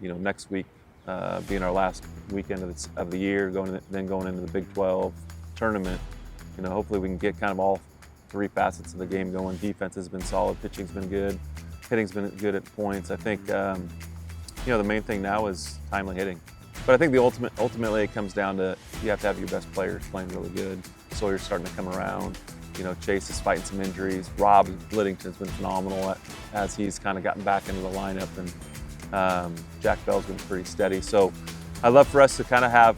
next week being our last weekend of the year, going into the Big 12 tournament, hopefully we can get kind of all three facets of the game going. Defense has been solid, pitching's been good, hitting's been good at points. I think the main thing now is timely hitting. But I think ultimately it comes down to you have to have your best players playing really good. Sawyer's starting to come around. Chase is fighting some injuries. Rob Liddington's been phenomenal as he's kind of gotten back into the lineup, and Jack Bell's been pretty steady. So I'd love for us to kind of have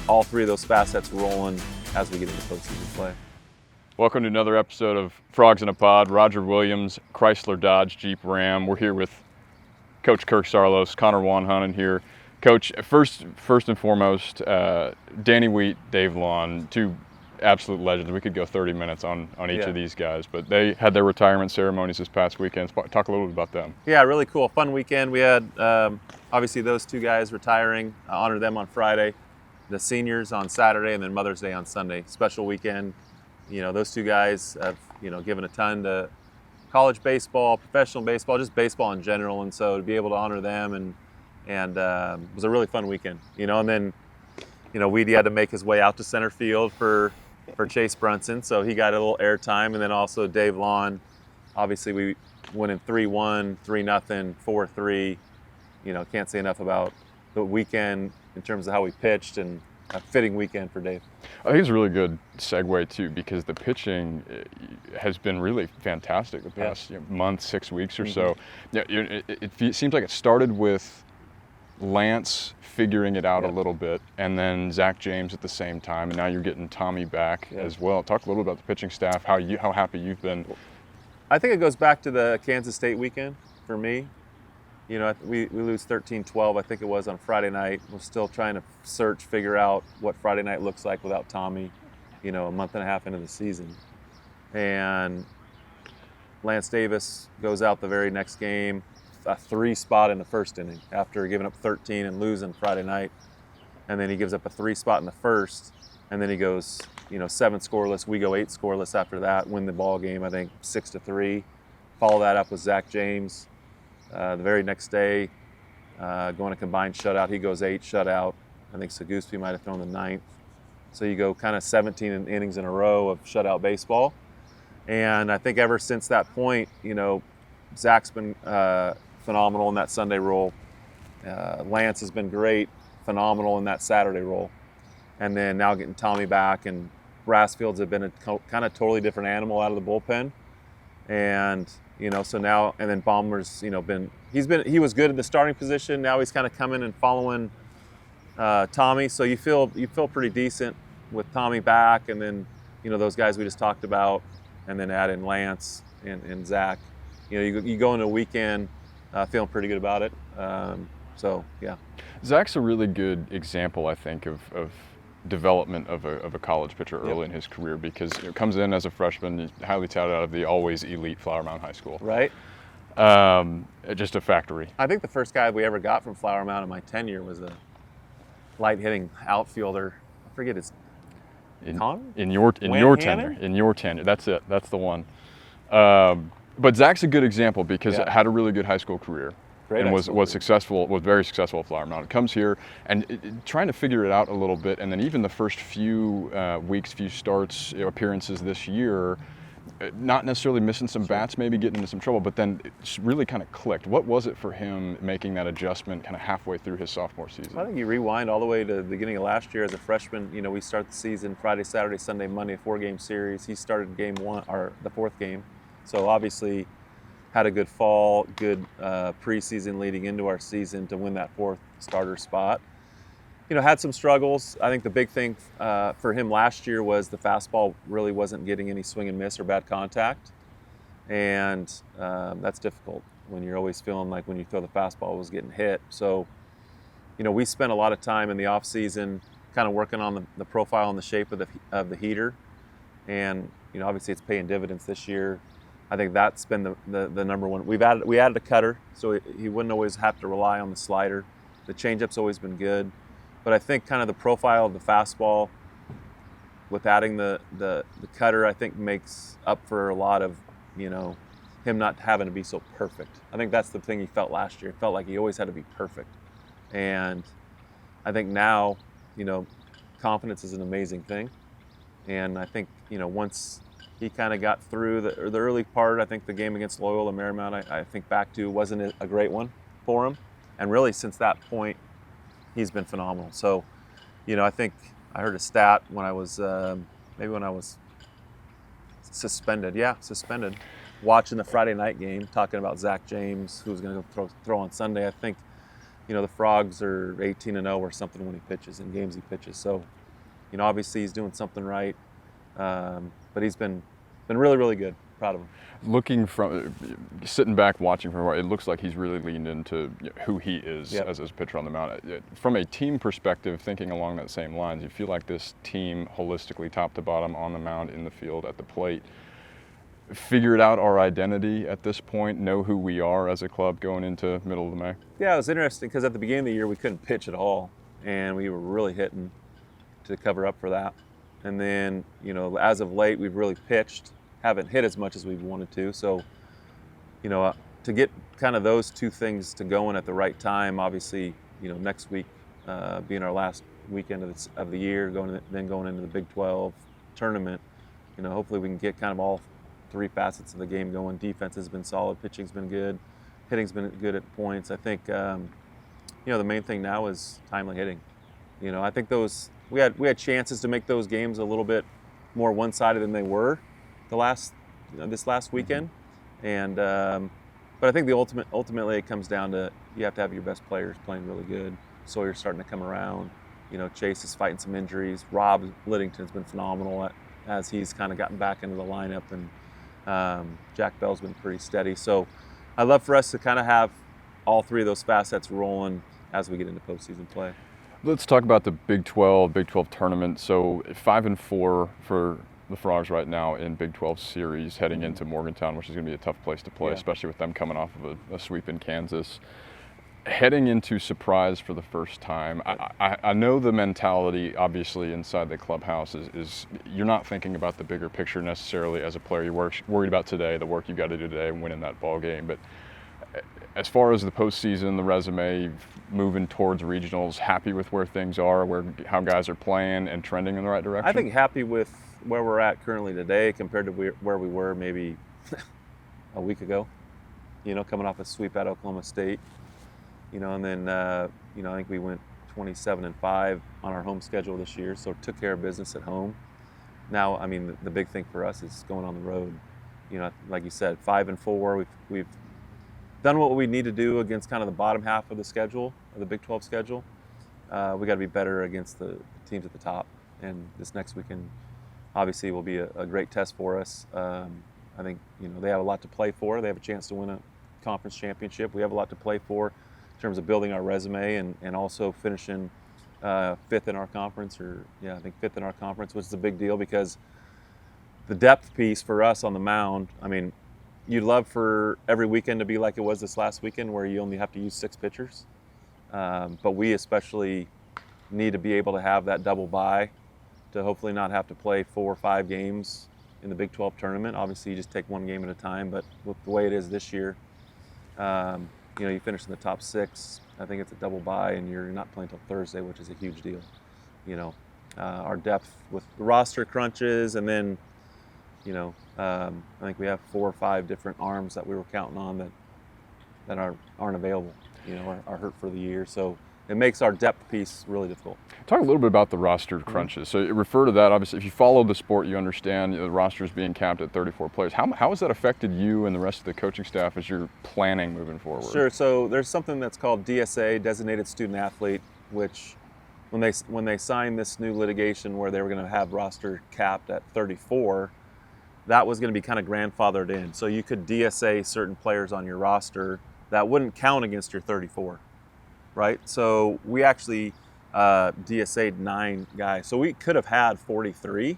all three of those facets rolling as we get into postseason play. Welcome to another episode of Frogs in a Pod. Roger Williams, Chrysler Dodge Jeep Ram. We're here with Coach Kirk Saarloos, Connor Wanhanen here. Coach, first and foremost, Danny Wheat, Dave Lawn, two absolute legends. We could go 30 minutes on each of these guys, but they had their retirement ceremonies this past weekend. Talk a little bit about them. Yeah, really cool. Fun weekend. We had, obviously, those two guys retiring. I honored them on Friday, the seniors on Saturday, and then Mother's Day on Sunday. Special weekend. Those two guys have, given a ton to college baseball, professional baseball, just baseball in general. And so to be able to honor them and it was a really fun weekend, and then, Weedy had to make his way out to center field for Chase Brunson, so he got a little airtime. And then also Dave Lawn, obviously we went in 3-1, 3-0, 4-3. Can't say enough about the weekend in terms of how we pitched, and a fitting weekend for Dave. I think it's a really good segue too, because the pitching has been really fantastic the past month, 6 weeks or so. Yeah, it seems like it started with Lance figuring it out a little bit, and then Zack James at the same time, and now you're getting Tommy back as well. Talk a little about the pitching staff, how happy you've been. I think it goes back to the Kansas State weekend for me. We lose 13-12, I think it was, on Friday night. We're still trying to figure out what Friday night looks like without Tommy, a month and a half into the season. And Lance Davis goes out the very next game, a 3 spot in the first inning after giving up 13 and losing Friday night. And then he gives up a 3 spot in the first, and then he goes, 7 scoreless. We go 8 scoreless after that, win the ball game, I think 6-3. Follow that up with Zack James. The very next day, going a combined shutout, he goes 8 shutout. I think Saguspi might have thrown the 9th. So you go kind of 17 innings in a row of shutout baseball. And I think ever since that point, Zach's been phenomenal in that Sunday role. Lance has been great, phenomenal in that Saturday role. And then now getting Tommy back, and Brassfields have been a kind of totally different animal out of the bullpen. And so now, and then Baumgart's, he was good in the starting position. Now he's kind of coming and following Tommy. So you feel pretty decent with Tommy back, and then, those guys we just talked about, and then add in Lance and Zach. You go into a weekend feeling pretty good about it. So yeah. Zach's a really good example, I think, of development of a college pitcher early in his career, because comes in as a freshman, he's highly touted out of the always elite Flower Mound High School. Right. Just a factory. I think the first guy we ever got from Flower Mound in my tenure was a light hitting outfielder. I forget his Connor? In your tenure. That's it. That's the one. But Zach's a good example because had a really good high school career. Great, and was very successful at Flower Mound. Comes here and trying to figure it out a little bit, and then even the first few weeks, few starts, appearances this year, not necessarily missing some bats, maybe getting into some trouble, but then it's really kind of clicked. What was it for him making that adjustment kind of halfway through his sophomore season? I think you rewind all the way to the beginning of last year as a freshman. We start the season Friday, Saturday, Sunday, Monday, a 4-game series. He started game 1, or the 4th game, so obviously had a good fall, good preseason leading into our season to win that 4th starter spot. Had some struggles. I think the big thing for him last year was the fastball really wasn't getting any swing and miss or bad contact. And that's difficult when you're always feeling like when you throw the fastball it was getting hit. So, we spent a lot of time in the off season kind of working on the profile and the shape of the heater. And, obviously it's paying dividends this year. I think that's been the number one. We added a cutter, so he wouldn't always have to rely on the slider. The changeup's always been good, but I think kind of the profile of the fastball with adding the cutter, I think makes up for a lot of him not having to be so perfect. I think that's the thing he felt last year. It felt like he always had to be perfect. And I think now, confidence is an amazing thing. And I think, once he kind of got through the early part, I think the game against Loyola Marymount, I think back to wasn't a great one for him. And really since that point, he's been phenomenal. So, I think I heard a stat when I was, maybe when I was suspended, watching the Friday night game, talking about Zack James, who's going to throw on Sunday. I think, the Frogs are 18-0 or something when he pitches, in games he pitches. So, obviously he's doing something right. But he's been really, really good. Proud of him. Sitting back watching from it looks like he's really leaned into who he is as a pitcher on the mound. From a team perspective, thinking along that same lines, you feel like this team holistically, top to bottom, on the mound, in the field, at the plate, figured out our identity at this point, know who we are as a club going into middle of May? Yeah, it was interesting because at the beginning of the year we couldn't pitch at all, and we were really hitting to cover up for that. And then, as of late, we've really pitched, haven't hit as much as we've wanted to. So, to get kind of those two things to going at the right time, obviously, next week being our last weekend of the year, going into the Big 12 tournament, hopefully we can get kind of all three facets of the game going. Defense has been solid, pitching's been good, hitting's been good at points. I think, the main thing now is timely hitting. I think we had chances to make those games a little bit more one-sided than they were this last weekend, and but I think ultimately it comes down to you have to have your best players playing really good. Sawyer's starting to come around. Chase is fighting some injuries. Rob Liddington's been phenomenal as he's kind of gotten back into the lineup, and Jack Bell's been pretty steady. So I'd love for us to kind of have all three of those facets rolling as we get into postseason play. Let's talk about the Big 12 tournament. So 5-4 for the Frogs right now in Big 12 series, heading into Morgantown, which is going to be a tough place to play, especially with them coming off of a sweep in Kansas. Heading into surprise for the first time, I know the mentality, obviously, inside the clubhouse is you're not thinking about the bigger picture necessarily as a player. You're worried about today, the work you've got to do today, and winning that ball game. But as far as the postseason, the resume, moving towards regionals, happy with where things are, how guys are playing and trending in the right direction? I think happy with where we're at currently today compared to where we were maybe a week ago, coming off a sweep at Oklahoma State, and then, I think we went 27-5 on our home schedule this year, so took care of business at home. Now, I mean, the big thing for us is going on the road. Like you said, 5-4, we've done what we need to do against kind of the bottom half of the schedule, of the Big 12 schedule. We got to be better against the teams at the top. And this next weekend, obviously, will be a great test for us. I think, they have a lot to play for. They have a chance to win a conference championship. We have a lot to play for in terms of building our resume and also finishing fifth in our conference, fifth in our conference, which is a big deal because the depth piece for us on the mound, I mean, you'd love for every weekend to be like it was this last weekend where you only have to use 6 pitchers. But we especially need to be able to have that double bye to hopefully not have to play 4 or 5 games in the Big 12 tournament. Obviously, you just take one game at a time, but with the way it is this year, you finish in the top 6. I think it's a double bye, and you're not playing until Thursday, which is a huge deal. Our depth with the roster crunches, and then I think we have 4 or 5 different arms that we were counting on that aren't available, are hurt for the year. So it makes our depth piece really difficult. Talk a little bit about the roster crunches. So you refer to that, obviously, if you follow the sport, you understand the roster is being capped at 34 players. How has that affected you and the rest of the coaching staff as you're planning moving forward? Sure. So there's something that's called DSA, Designated Student Athlete, which when they signed this new litigation where they were going to have roster capped at 34, that was going to be kind of grandfathered in. So you could DSA certain players on your roster that wouldn't count against your 34, right? So we actually DSA'd 9 guys. So we could have had 43,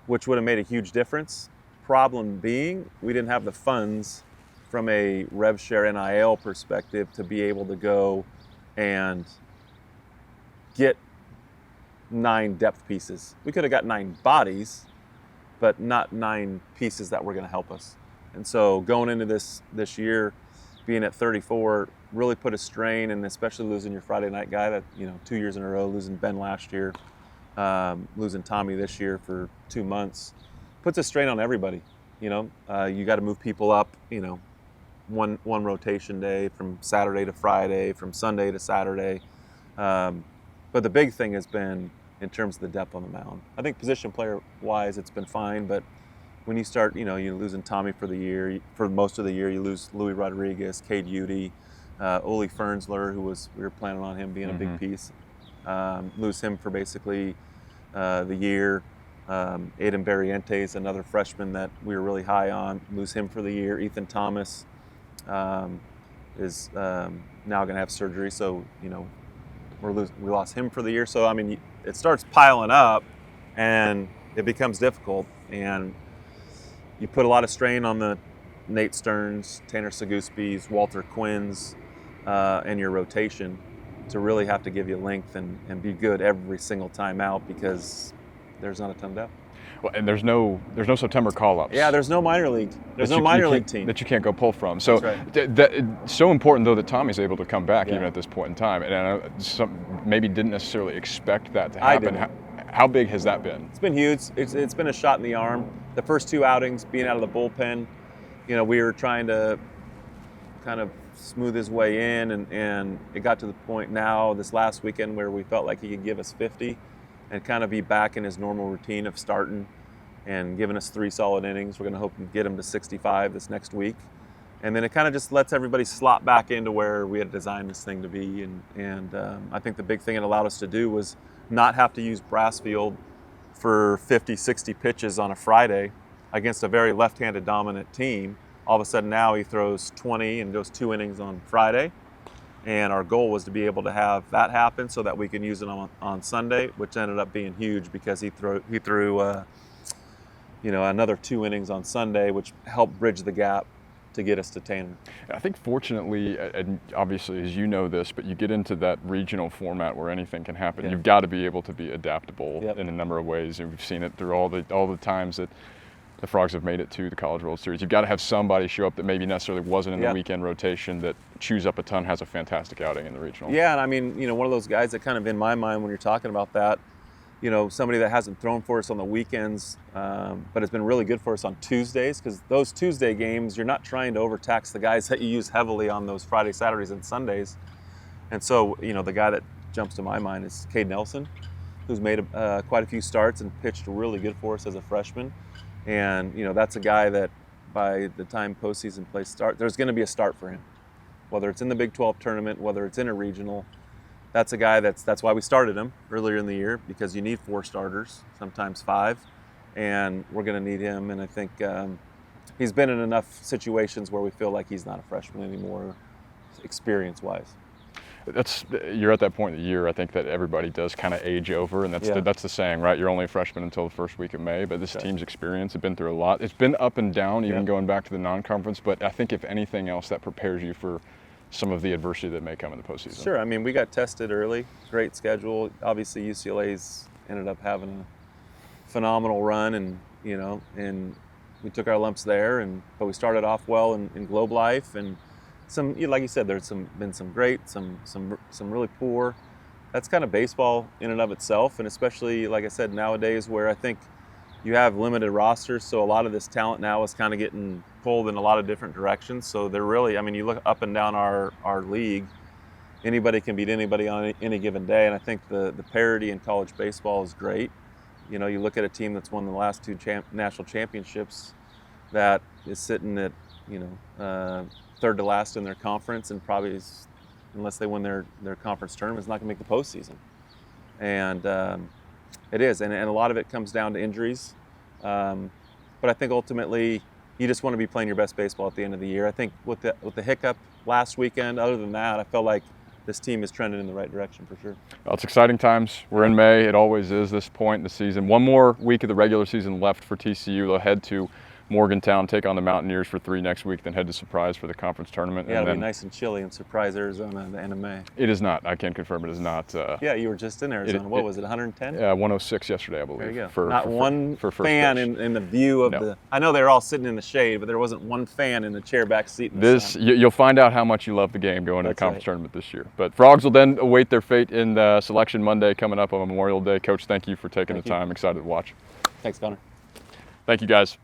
which would have made a huge difference. Problem being, we didn't have the funds from a rev share NIL perspective to be able to go and get 9 depth pieces. We could have got 9 bodies, but not 9 pieces that were going to help us. And so going into this year, being at 34 really put a strain, and especially losing your Friday night guy that, 2 years in a row, losing Ben last year, losing Tommy this year for 2 months, puts a strain on everybody. You got to move people up, one rotation day from Saturday to Friday, from Sunday to Saturday. But the big thing has been in terms of the depth on the mound. I think position player wise, it's been fine, but when you start, you're losing Tommy for the year. For most of the year, you lose Louis Rodriguez, Cade Udy, Ole Fernsler, we were planning on him being a big piece. Lose him for basically the year. Aiden Barrientos, another freshman that we were really high on, lose him for the year. Ethan Thomas is now going to have surgery, so we lost him for the year. So it starts piling up, and it becomes difficult. And you put a lot of strain on the Nate Stearns, Tanner Seguspis, Walter Quinns, and your rotation to really have to give you length and be good every single time out, because there's not a ton of depth. Well, and there's no September call-ups. Yeah, there's no minor league. There's no minor league team that you can't go pull from. So right. It's so important, though, that Tommy's able to come back even at this point in time. And I know maybe didn't necessarily expect that to happen. How big has that been? It's been huge. It's been a shot in the arm. The first 2 outings, being out of the bullpen, we were trying to kind of smooth his way in, and it got to the point now this last weekend where we felt like he could give us 50 and kind of be back in his normal routine of starting and giving us 3 solid innings. We're going to hope to get him to 65 this next week. And then it kind of just lets everybody slot back into where we had designed this thing to be. And I think the big thing it allowed us to do was not have to use Brassfield for 50, 60 pitches on a Friday against a very left-handed dominant team. All of a sudden now he throws 20 and goes 2 innings on Friday. And our goal was to be able to have that happen so that we can use it on Sunday, which ended up being huge because he threw another 2 innings on Sunday, which helped bridge the gap to get us to Tanner. I think fortunately, and obviously as you know this, but you get into that regional format where anything can happen. Yeah. You've got to be able to be adaptable in a number of ways, and we've seen it through all the times that the Frogs have made it to the College World Series. You've got to have somebody show up that maybe necessarily wasn't in the weekend rotation that chews up a ton, has a fantastic outing in the regional. Yeah, and one of those guys that kind of in my mind when you're talking about that, somebody that hasn't thrown for us on the weekends, but has been really good for us on Tuesdays, because those Tuesday games, you're not trying to overtax the guys that you use heavily on those Fridays, Saturdays, and Sundays. And so, the guy that jumps to my mind is Cade Nelson, who's made quite a few starts and pitched really good for us as a freshman. And, that's a guy that by the time postseason play starts, there's going to be a start for him, whether it's in the Big 12 tournament, whether it's in a regional. That's a guy that's why we started him earlier in the year, because you need 4 starters, sometimes 5, and we're going to need him. And I think he's been in enough situations where we feel like he's not a freshman anymore, experience-wise. You're at that point in the year, I think, that everybody does kind of age over, and that's the saying, right? You're only a freshman until the first week of May, but this team's experience has been through a lot. It's been up and down, even going back to the non-conference, but I think if anything else, that prepares you for some of the adversity that may come in the postseason. Sure. We got tested early, great schedule. Obviously, UCLA's ended up having a phenomenal run, and we took our lumps there, but we started off well in Globe Life, and some, like you said, there's been some great, some really poor. That's kind of baseball in and of itself, and especially, like I said, nowadays where I think you have limited rosters, so a lot of this talent now is kind of getting pulled in a lot of different directions. So they're really, you look up and down our league, anybody can beat anybody on any given day, and I think the parity in college baseball is great. You look at a team that's won the last 2 national championships that is sitting at, third to last in their conference, and probably is, unless they win their conference tournament, is not going to make the postseason. And it is, and a lot of it comes down to injuries. But I think ultimately you just want to be playing your best baseball at the end of the year. I think with the hiccup last weekend, other than that, I felt like this team is trending in the right direction for sure. Well, it's exciting times. We're in May. It always is this point in the season. One more week of the regular season left for TCU. They'll head to Morgantown take on the Mountaineers for 3 next week, then head to Surprise for the conference tournament. Yeah, and it'll then be nice and chilly in Surprise, Arizona at the end of May. It is not. I can confirm it is not. Yeah, you were just in Arizona. What was it, 110? 106 yesterday, I believe. There you go. For, Not one for first fan pitch. in the view of No. the. I know they were all sitting in the shade, but there wasn't one fan in the chair back seat. In the This sun. you'll find out how much you love the game going to the That's conference right. tournament this year. But Frogs will then await their fate in the Selection Monday coming up on Memorial Day. Coach, thank you for taking Thank the you. time. Excited to watch. Thanks, Connor. Thank you, guys.